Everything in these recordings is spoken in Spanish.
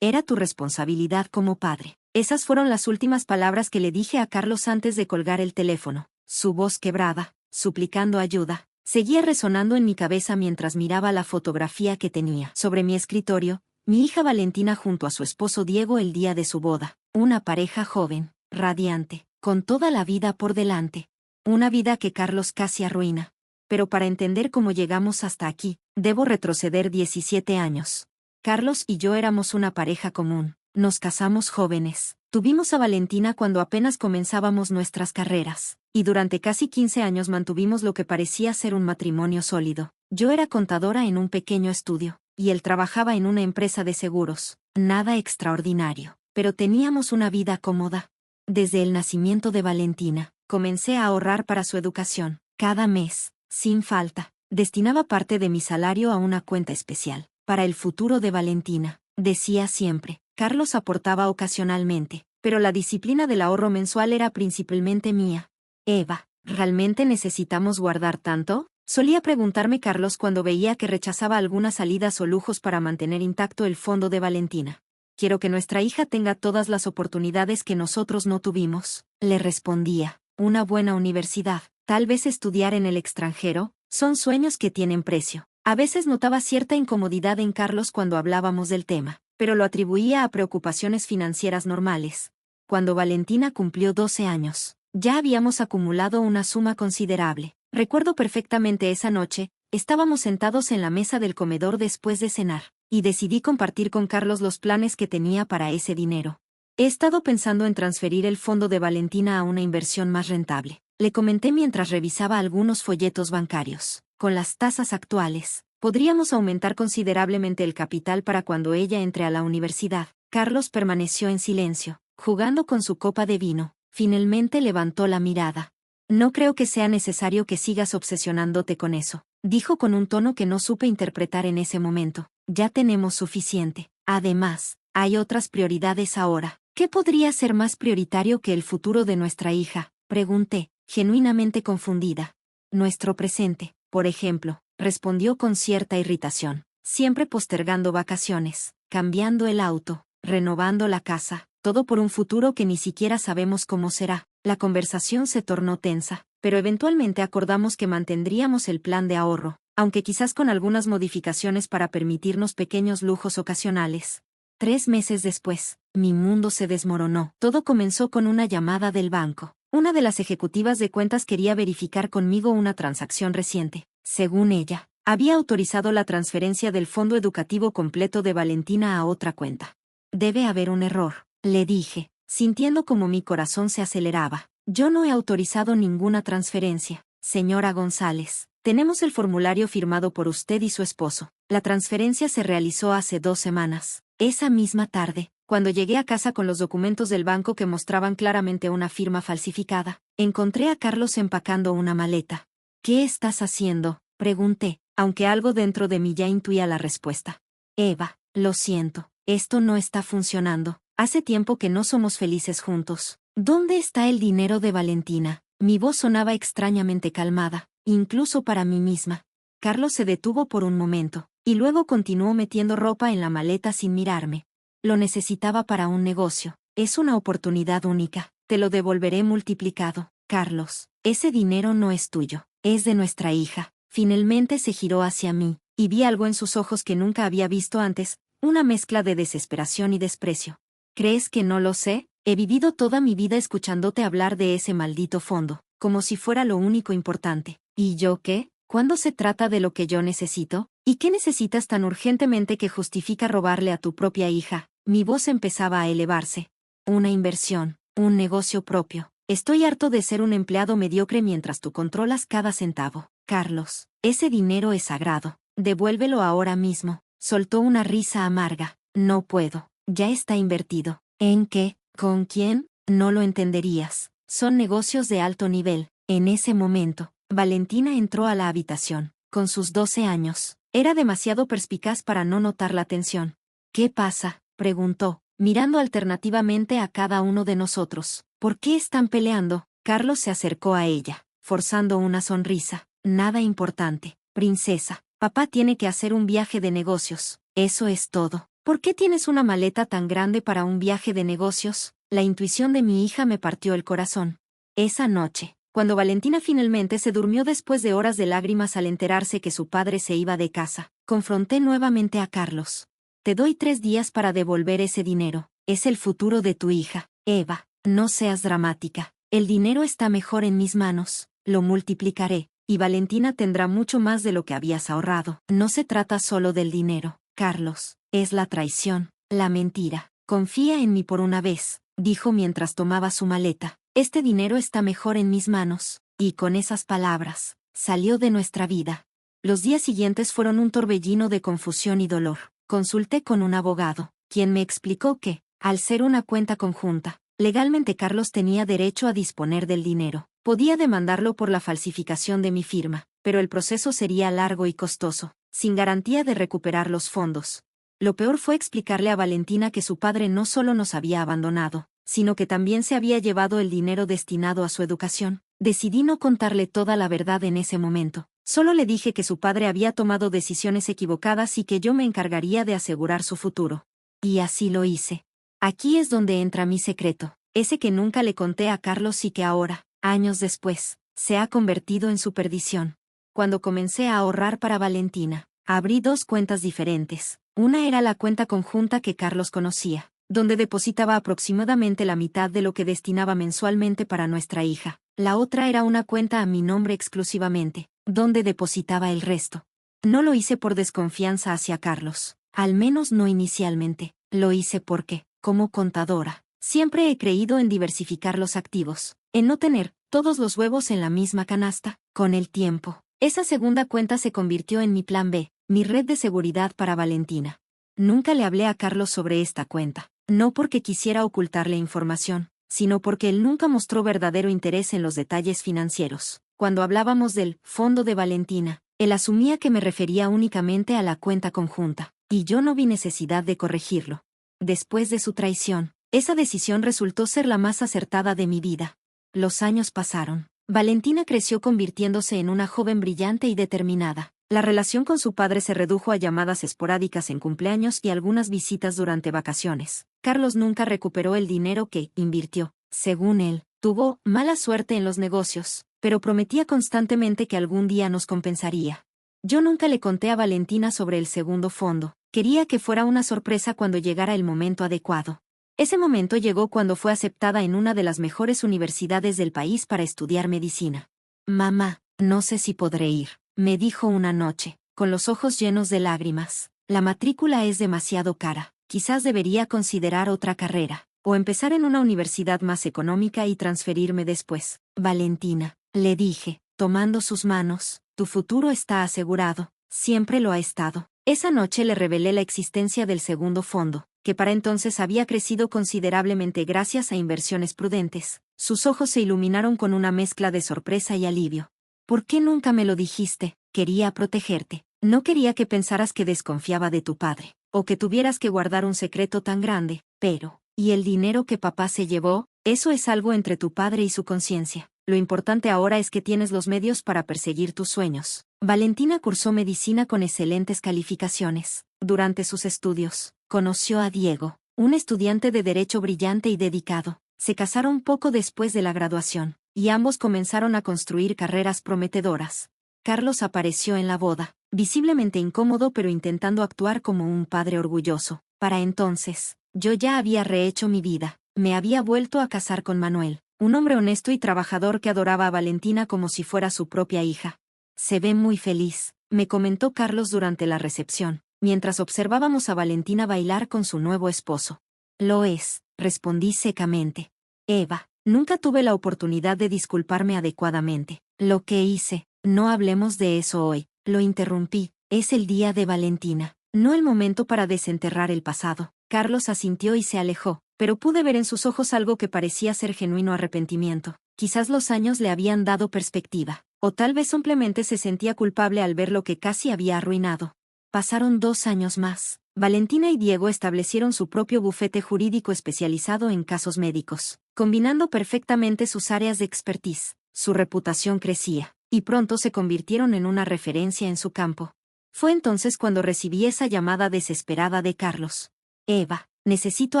Era tu responsabilidad como padre. Esas fueron las últimas palabras que le dije a Carlos antes de colgar el teléfono. Su voz quebrada, suplicando ayuda, seguía resonando en mi cabeza mientras miraba la fotografía que tenía sobre mi escritorio, mi hija Valentina junto a su esposo Diego el día de su boda. Una pareja joven, radiante, con toda la vida por delante. Una vida que Carlos casi arruina. Pero para entender cómo llegamos hasta aquí, debo retroceder 17 años. Carlos y yo éramos una pareja común. Nos casamos jóvenes. Tuvimos a Valentina cuando apenas comenzábamos nuestras carreras, y durante casi 15 años mantuvimos lo que parecía ser un matrimonio sólido. Yo era contadora en un pequeño estudio, y él trabajaba en una empresa de seguros. Nada extraordinario, pero teníamos una vida cómoda. Desde el nacimiento de Valentina, comencé a ahorrar para su educación. Cada mes, sin falta, destinaba parte de mi salario a una cuenta especial, para el futuro de Valentina, decía siempre. Carlos aportaba ocasionalmente, pero la disciplina del ahorro mensual era principalmente mía. Eva, ¿realmente necesitamos guardar tanto? Solía preguntarme Carlos cuando veía que rechazaba algunas salidas o lujos para mantener intacto el fondo de Valentina. Quiero que nuestra hija tenga todas las oportunidades que nosotros no tuvimos, le respondía. Una buena universidad, tal vez estudiar en el extranjero, son sueños que tienen precio. A veces notaba cierta incomodidad en Carlos cuando hablábamos del tema, pero lo atribuía a preocupaciones financieras normales. Cuando Valentina cumplió 12 años, ya habíamos acumulado una suma considerable. Recuerdo perfectamente esa noche, estábamos sentados en la mesa del comedor después de cenar, y decidí compartir con Carlos los planes que tenía para ese dinero. He estado pensando en transferir el fondo de Valentina a una inversión más rentable, le comenté mientras revisaba algunos folletos bancarios. Con las tasas actuales, podríamos aumentar considerablemente el capital para cuando ella entre a la universidad. Carlos permaneció en silencio, jugando con su copa de vino. Finalmente levantó la mirada. No creo que sea necesario que sigas obsesionándote con eso, dijo con un tono que no supe interpretar en ese momento. Ya tenemos suficiente. Además, hay otras prioridades ahora. ¿Qué podría ser más prioritario que el futuro de nuestra hija?, pregunté, genuinamente confundida. Nuestro presente, por ejemplo, respondió con cierta irritación. Siempre postergando vacaciones, cambiando el auto, renovando la casa, todo por un futuro que ni siquiera sabemos cómo será. La conversación se tornó tensa, pero eventualmente acordamos que mantendríamos el plan de ahorro, aunque quizás con algunas modificaciones para permitirnos pequeños lujos ocasionales. 3 meses después, mi mundo se desmoronó. Todo comenzó con una llamada del banco. Una de las ejecutivas de cuentas quería verificar conmigo una transacción reciente. Según ella, había autorizado la transferencia del fondo educativo completo de Valentina a otra cuenta. Debe haber un error, le dije, sintiendo como mi corazón se aceleraba. Yo no he autorizado ninguna transferencia, señora González. Tenemos el formulario firmado por usted y su esposo. La transferencia se realizó hace 2 semanas. Esa misma tarde, cuando llegué a casa con los documentos del banco que mostraban claramente una firma falsificada, encontré a Carlos empacando una maleta. ¿Qué estás haciendo?, pregunté, aunque algo dentro de mí ya intuía la respuesta. Eva, lo siento, esto no está funcionando. Hace tiempo que no somos felices juntos. ¿Dónde está el dinero de Valentina? Mi voz sonaba extrañamente calmada, incluso para mí misma. Carlos se detuvo por un momento, y luego continuó metiendo ropa en la maleta sin mirarme. Lo necesitaba para un negocio. Es una oportunidad única. Te lo devolveré multiplicado. Carlos, ese dinero no es tuyo. Es de nuestra hija. Finalmente se giró hacia mí, y vi algo en sus ojos que nunca había visto antes, una mezcla de desesperación y desprecio. ¿Crees que no lo sé? He vivido toda mi vida escuchándote hablar de ese maldito fondo, como si fuera lo único importante. ¿Y yo qué? ¿Cuándo se trata de lo que yo necesito? ¿Y qué necesitas tan urgentemente que justifica robarle a tu propia hija? Mi voz empezaba a elevarse. Una inversión, un negocio propio. Estoy harto de ser un empleado mediocre mientras tú controlas cada centavo. Carlos, ese dinero es sagrado. Devuélvelo ahora mismo. Soltó una risa amarga. No puedo. Ya está invertido. ¿En qué? ¿Con quién? No lo entenderías. Son negocios de alto nivel. En ese momento, Valentina entró a la habitación. Con sus 12 años, era demasiado perspicaz para no notar la tensión. ¿Qué pasa?, preguntó, mirando alternativamente a cada uno de nosotros. ¿Por qué están peleando? Carlos se acercó a ella, forzando una sonrisa. Nada importante, princesa. Papá tiene que hacer un viaje de negocios. Eso es todo. ¿Por qué tienes una maleta tan grande para un viaje de negocios? La intuición de mi hija me partió el corazón. Esa noche, cuando Valentina finalmente se durmió después de horas de lágrimas al enterarse que su padre se iba de casa, confronté nuevamente a Carlos. Te doy 3 días para devolver ese dinero. Es el futuro de tu hija, Eva. No seas dramática. El dinero está mejor en mis manos. Lo multiplicaré, y Valentina tendrá mucho más de lo que habías ahorrado. No se trata solo del dinero, Carlos. Es la traición, la mentira. Confía en mí por una vez, dijo mientras tomaba su maleta. Este dinero está mejor en mis manos. Y con esas palabras, salió de nuestra vida. Los días siguientes fueron un torbellino de confusión y dolor. Consulté con un abogado, quien me explicó que, al ser una cuenta conjunta, legalmente Carlos tenía derecho a disponer del dinero. Podía demandarlo por la falsificación de mi firma, pero el proceso sería largo y costoso, sin garantía de recuperar los fondos. Lo peor fue explicarle a Valentina que su padre no solo nos había abandonado, sino que también se había llevado el dinero destinado a su educación. Decidí no contarle toda la verdad en ese momento. Solo le dije que su padre había tomado decisiones equivocadas y que yo me encargaría de asegurar su futuro. Y así lo hice. Aquí es donde entra mi secreto, ese que nunca le conté a Carlos y que ahora, años después, se ha convertido en su perdición. Cuando comencé a ahorrar para Valentina, abrí 2 cuentas diferentes. Una era la cuenta conjunta que Carlos conocía, donde depositaba aproximadamente la mitad de lo que destinaba mensualmente para nuestra hija. La otra era una cuenta a mi nombre exclusivamente, donde depositaba el resto. No lo hice por desconfianza hacia Carlos, al menos no inicialmente. Lo hice porque, como contadora, siempre he creído en diversificar los activos, en no tener todos los huevos en la misma canasta. Con el tiempo, esa segunda cuenta se convirtió en mi plan B, mi red de seguridad para Valentina. Nunca le hablé a Carlos sobre esta cuenta, no porque quisiera ocultarle información, sino porque él nunca mostró verdadero interés en los detalles financieros. Cuando hablábamos del fondo de Valentina, él asumía que me refería únicamente a la cuenta conjunta, y yo no vi necesidad de corregirlo. Después de su traición, esa decisión resultó ser la más acertada de mi vida. Los años pasaron. Valentina creció convirtiéndose en una joven brillante y determinada. La relación con su padre se redujo a llamadas esporádicas en cumpleaños y algunas visitas durante vacaciones. Carlos nunca recuperó el dinero que invirtió. Según él, tuvo mala suerte en los negocios, pero prometía constantemente que algún día nos compensaría. Yo nunca le conté a Valentina sobre el segundo fondo. Quería que fuera una sorpresa cuando llegara el momento adecuado. Ese momento llegó cuando fue aceptada en una de las mejores universidades del país para estudiar medicina. Mamá, no sé si podré ir, me dijo una noche, con los ojos llenos de lágrimas. La matrícula es demasiado cara. Quizás debería considerar otra carrera, o empezar en una universidad más económica y transferirme después. Valentina, le dije, tomando sus manos, tu futuro está asegurado. Siempre lo ha estado. Esa noche le revelé la existencia del segundo fondo, que para entonces había crecido considerablemente gracias a inversiones prudentes. Sus ojos se iluminaron con una mezcla de sorpresa y alivio. ¿Por qué nunca me lo dijiste? Quería protegerte. No quería que pensaras que desconfiaba de tu padre, o que tuvieras que guardar un secreto tan grande. Pero, ¿y el dinero que papá se llevó? Eso es algo entre tu padre y su conciencia. Lo importante ahora es que tienes los medios para perseguir tus sueños. Valentina cursó medicina con excelentes calificaciones. Durante sus estudios, conoció a Diego, un estudiante de derecho brillante y dedicado. Se casaron poco después de la graduación, y ambos comenzaron a construir carreras prometedoras. Carlos apareció en la boda, visiblemente incómodo pero intentando actuar como un padre orgulloso. Para entonces, yo ya había rehecho mi vida. Me había vuelto a casar con Manuel, un hombre honesto y trabajador que adoraba a Valentina como si fuera su propia hija. Se ve muy feliz, me comentó Carlos durante la recepción, mientras observábamos a Valentina bailar con su nuevo esposo. Lo es, respondí secamente. Eva, nunca tuve la oportunidad de disculparme adecuadamente. Lo que hice, no hablemos de eso hoy, lo interrumpí. Es el día de Valentina, no el momento para desenterrar el pasado. Carlos asintió y se alejó, pero pude ver en sus ojos algo que parecía ser genuino arrepentimiento. Quizás los años le habían dado perspectiva, o tal vez simplemente se sentía culpable al ver lo que casi había arruinado. Pasaron 2 años más. Valentina y Diego establecieron su propio bufete jurídico especializado en casos médicos, combinando perfectamente sus áreas de expertise. Su reputación crecía, y pronto se convirtieron en una referencia en su campo. Fue entonces cuando recibí esa llamada desesperada de Carlos. Eva, necesito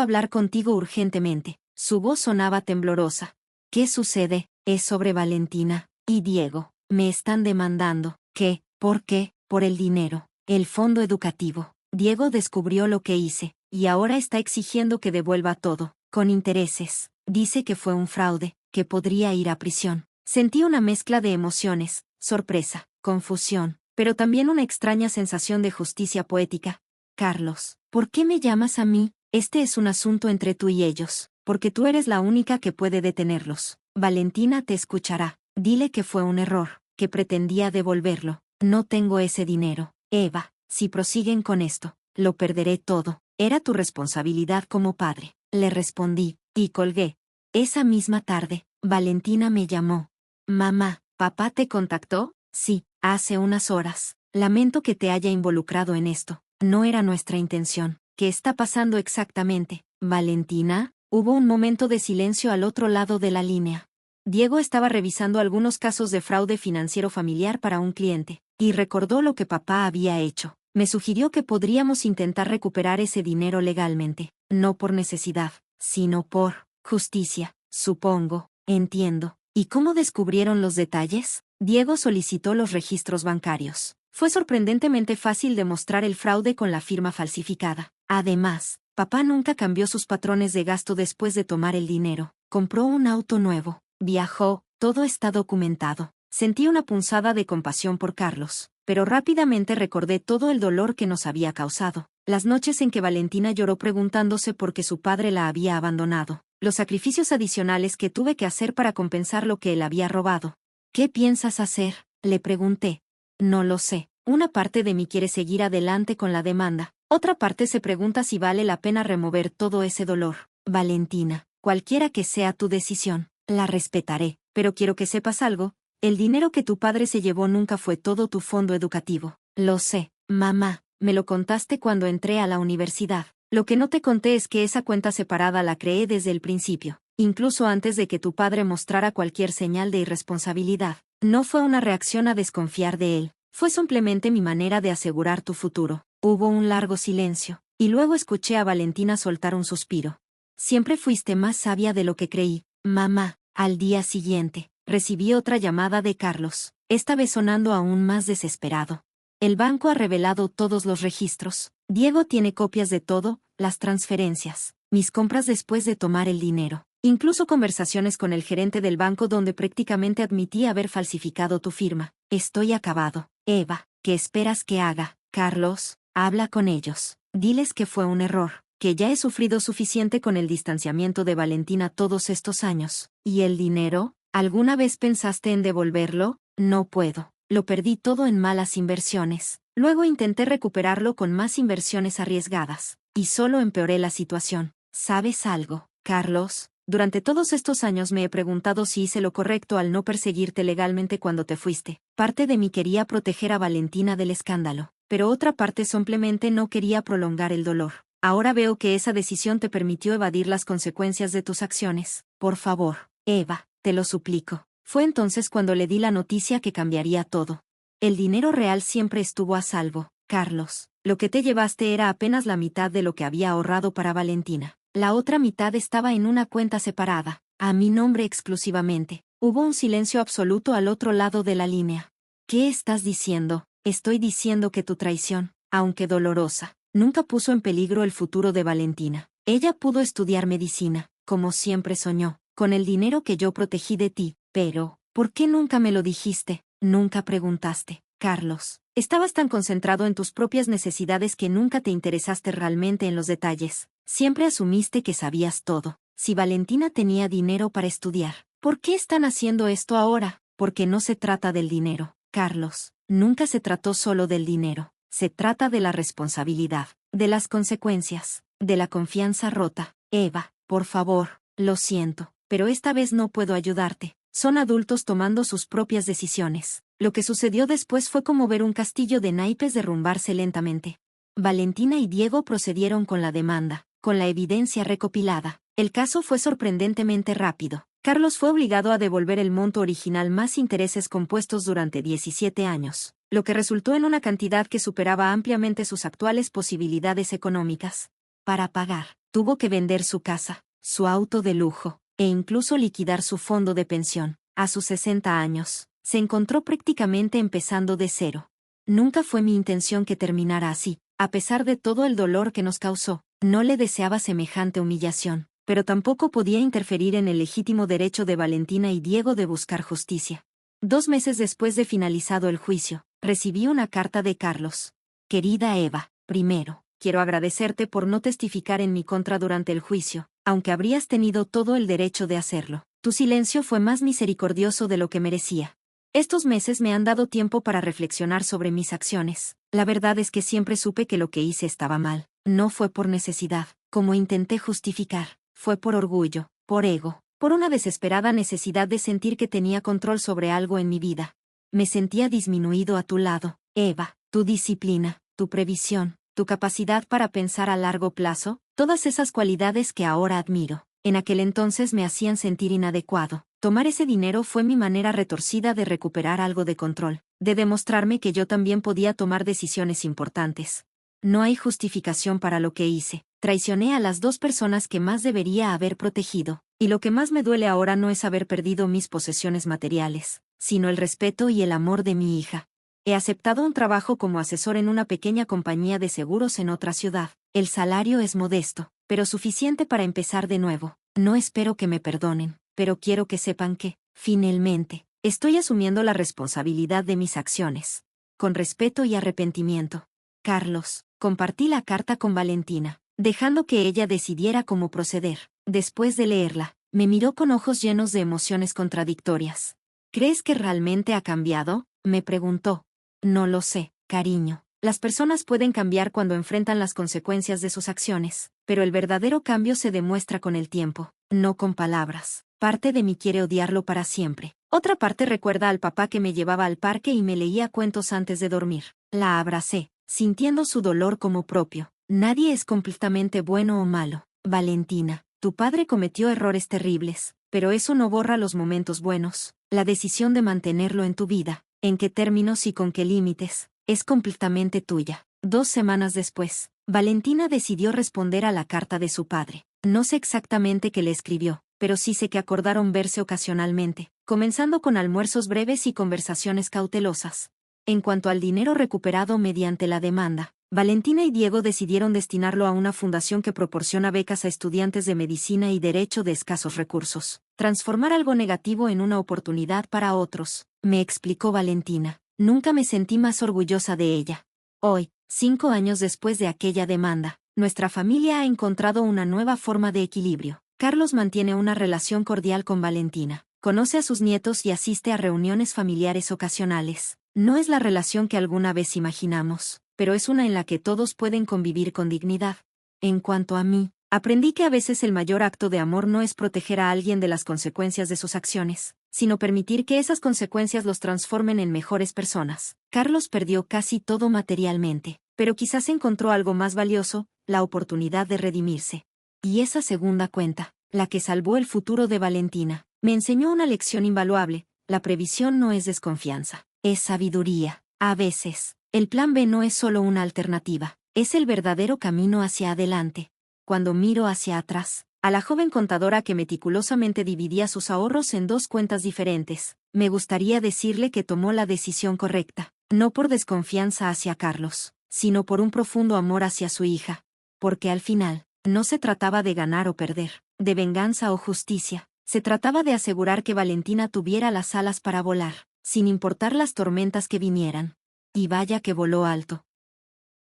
hablar contigo urgentemente. Su voz sonaba temblorosa. ¿Qué sucede? Es sobre Valentina y Diego. Me están demandando. ¿Qué? ¿Por qué? Por el dinero. El fondo educativo. Diego descubrió lo que hice, y ahora está exigiendo que devuelva todo, con intereses. Dice que fue un fraude, que podría ir a prisión. Sentí una mezcla de emociones, sorpresa, confusión, pero también una extraña sensación de justicia poética. Carlos, ¿por qué me llamas a mí? Este es un asunto entre tú y ellos, porque tú eres la única que puede detenerlos. Valentina te escuchará. Dile que fue un error, que pretendía devolverlo. No tengo ese dinero. Eva, si prosiguen con esto, lo perderé todo. Era tu responsabilidad como padre. Le respondí, y colgué. Esa misma tarde, Valentina me llamó. Mamá, ¿papá te contactó? Sí, hace unas horas. Lamento que te haya involucrado en esto. No era nuestra intención. ¿Qué está pasando exactamente? Valentina, hubo un momento de silencio al otro lado de la línea. Diego estaba revisando algunos casos de fraude financiero familiar para un cliente, y recordó lo que papá había hecho. Me sugirió que podríamos intentar recuperar ese dinero legalmente, no por necesidad, sino por justicia, supongo, entiendo. ¿Y cómo descubrieron los detalles? Diego solicitó los registros bancarios. Fue sorprendentemente fácil demostrar el fraude con la firma falsificada. Además, papá nunca cambió sus patrones de gasto después de tomar el dinero. Compró un auto nuevo, viajó, todo está documentado. Sentí una punzada de compasión por Carlos, pero rápidamente recordé todo el dolor que nos había causado. Las noches en que Valentina lloró preguntándose por qué su padre la había abandonado. Los sacrificios adicionales que tuve que hacer para compensar lo que él había robado. ¿Qué piensas hacer? Le pregunté. No lo sé. Una parte de mí quiere seguir adelante con la demanda. Otra parte se pregunta si vale la pena remover todo ese dolor. Valentina, cualquiera que sea tu decisión, la respetaré, pero quiero que sepas algo. El dinero que tu padre se llevó nunca fue todo tu fondo educativo. Lo sé, mamá, me lo contaste cuando entré a la universidad. Lo que no te conté es que esa cuenta separada la creé desde el principio, incluso antes de que tu padre mostrara cualquier señal de irresponsabilidad. No fue una reacción a desconfiar de él, fue simplemente mi manera de asegurar tu futuro. Hubo un largo silencio, y luego escuché a Valentina soltar un suspiro. Siempre fuiste más sabia de lo que creí, mamá. Al día siguiente, recibí otra llamada de Carlos, esta vez sonando aún más desesperado. El banco ha revelado todos los registros. Diego tiene copias de todo, las transferencias, mis compras después de tomar el dinero, incluso conversaciones con el gerente del banco donde prácticamente admití haber falsificado tu firma. Estoy acabado. Eva, ¿qué esperas que haga? Carlos, habla con ellos. Diles que fue un error, que ya he sufrido suficiente con el distanciamiento de Valentina todos estos años. ¿Y el dinero? ¿Alguna vez pensaste en devolverlo? No puedo. Lo perdí todo en malas inversiones. Luego intenté recuperarlo con más inversiones arriesgadas, y solo empeoré la situación. ¿Sabes algo, Carlos? Durante todos estos años me he preguntado si hice lo correcto al no perseguirte legalmente cuando te fuiste. Parte de mí quería proteger a Valentina del escándalo, pero otra parte simplemente no quería prolongar el dolor. Ahora veo que esa decisión te permitió evadir las consecuencias de tus acciones. Por favor, Eva, te lo suplico. Fue entonces cuando le di la noticia que cambiaría todo. El dinero real siempre estuvo a salvo, Carlos. Lo que te llevaste era apenas la mitad de lo que había ahorrado para Valentina. La otra mitad estaba en una cuenta separada, a mi nombre exclusivamente. Hubo un silencio absoluto al otro lado de la línea. ¿Qué estás diciendo? Estoy diciendo que tu traición, aunque dolorosa, nunca puso en peligro el futuro de Valentina. Ella pudo estudiar medicina, como siempre soñó, con el dinero que yo protegí de ti. Pero, ¿por qué nunca me lo dijiste? Nunca preguntaste, Carlos. Estabas tan concentrado en tus propias necesidades que nunca te interesaste realmente en los detalles. Siempre asumiste que sabías todo. Si Valentina tenía dinero para estudiar, ¿por qué están haciendo esto ahora? Porque no se trata del dinero, Carlos. Nunca se trató solo del dinero. Se trata de la responsabilidad, de las consecuencias, de la confianza rota. Eva, por favor, lo siento, pero esta vez no puedo ayudarte. Son adultos tomando sus propias decisiones. Lo que sucedió después fue como ver un castillo de naipes derrumbarse lentamente. Valentina y Diego procedieron con la demanda, con la evidencia recopilada. El caso fue sorprendentemente rápido. Carlos fue obligado a devolver el monto original más intereses compuestos durante 17 años, lo que resultó en una cantidad que superaba ampliamente sus actuales posibilidades económicas. Para pagar, tuvo que vender su casa, su auto de lujo, e incluso liquidar su fondo de pensión. A sus 60 años, se encontró prácticamente empezando de cero. Nunca fue mi intención que terminara así, a pesar de todo el dolor que nos causó. No le deseaba semejante humillación, pero tampoco podía interferir en el legítimo derecho de Valentina y Diego de buscar justicia. 2 meses después de finalizado el juicio, recibí una carta de Carlos. Querida Eva, primero, quiero agradecerte por no testificar en mi contra durante el juicio, aunque habrías tenido todo el derecho de hacerlo. Tu silencio fue más misericordioso de lo que merecía. Estos meses me han dado tiempo para reflexionar sobre mis acciones. La verdad es que siempre supe que lo que hice estaba mal. No fue por necesidad, como intenté justificar. Fue por orgullo, por ego, por una desesperada necesidad de sentir que tenía control sobre algo en mi vida. Me sentía disminuido a tu lado, Eva. Tu disciplina, tu previsión, tu capacidad para pensar a largo plazo, todas esas cualidades que ahora admiro, en aquel entonces me hacían sentir inadecuado. Tomar ese dinero fue mi manera retorcida de recuperar algo de control, de demostrarme que yo también podía tomar decisiones importantes. No hay justificación para lo que hice. Traicioné a las 2 personas que más debería haber protegido, y lo que más me duele ahora no es haber perdido mis posesiones materiales, sino el respeto y el amor de mi hija. He aceptado un trabajo como asesor en una pequeña compañía de seguros en otra ciudad. El salario es modesto, pero suficiente para empezar de nuevo. No espero que me perdonen, pero quiero que sepan que, finalmente, estoy asumiendo la responsabilidad de mis acciones. Con respeto y arrepentimiento. Carlos. Compartí la carta con Valentina, dejando que ella decidiera cómo proceder. Después de leerla, me miró con ojos llenos de emociones contradictorias. ¿Crees que realmente ha cambiado?, me preguntó. No lo sé, cariño. Las personas pueden cambiar cuando enfrentan las consecuencias de sus acciones, pero el verdadero cambio se demuestra con el tiempo, no con palabras. Parte de mí quiere odiarlo para siempre. Otra parte recuerda al papá que me llevaba al parque y me leía cuentos antes de dormir. La abracé, sintiendo su dolor como propio. Nadie es completamente bueno o malo. Valentina, tu padre cometió errores terribles, pero eso no borra los momentos buenos. La decisión de mantenerlo en tu vida, en qué términos y con qué límites, es completamente tuya. 2 semanas después, Valentina decidió responder a la carta de su padre. No sé exactamente qué le escribió, pero sí sé que acordaron verse ocasionalmente, comenzando con almuerzos breves y conversaciones cautelosas. En cuanto al dinero recuperado mediante la demanda, Valentina y Diego decidieron destinarlo a una fundación que proporciona becas a estudiantes de medicina y derecho de escasos recursos. Transformar algo negativo en una oportunidad para otros, me explicó Valentina. Nunca me sentí más orgullosa de ella. Hoy, 5 años después de aquella demanda, nuestra familia ha encontrado una nueva forma de equilibrio. Carlos mantiene una relación cordial con Valentina, conoce a sus nietos y asiste a reuniones familiares ocasionales. No es la relación que alguna vez imaginamos, pero es una en la que todos pueden convivir con dignidad. En cuanto a mí, aprendí que a veces el mayor acto de amor no es proteger a alguien de las consecuencias de sus acciones, sino permitir que esas consecuencias los transformen en mejores personas. Carlos perdió casi todo materialmente, pero quizás encontró algo más valioso, la oportunidad de redimirse. Y esa segunda cuenta, la que salvó el futuro de Valentina, me enseñó una lección invaluable: la previsión no es desconfianza, es sabiduría. A veces, el plan B no es solo una alternativa, es el verdadero camino hacia adelante. Cuando miro hacia atrás, a la joven contadora que meticulosamente dividía sus ahorros en 2 cuentas diferentes, me gustaría decirle que tomó la decisión correcta, no por desconfianza hacia Carlos, sino por un profundo amor hacia su hija. Porque al final, no se trataba de ganar o perder, de venganza o justicia, se trataba de asegurar que Valentina tuviera las alas para volar, sin importar las tormentas que vinieran. Y vaya que voló alto.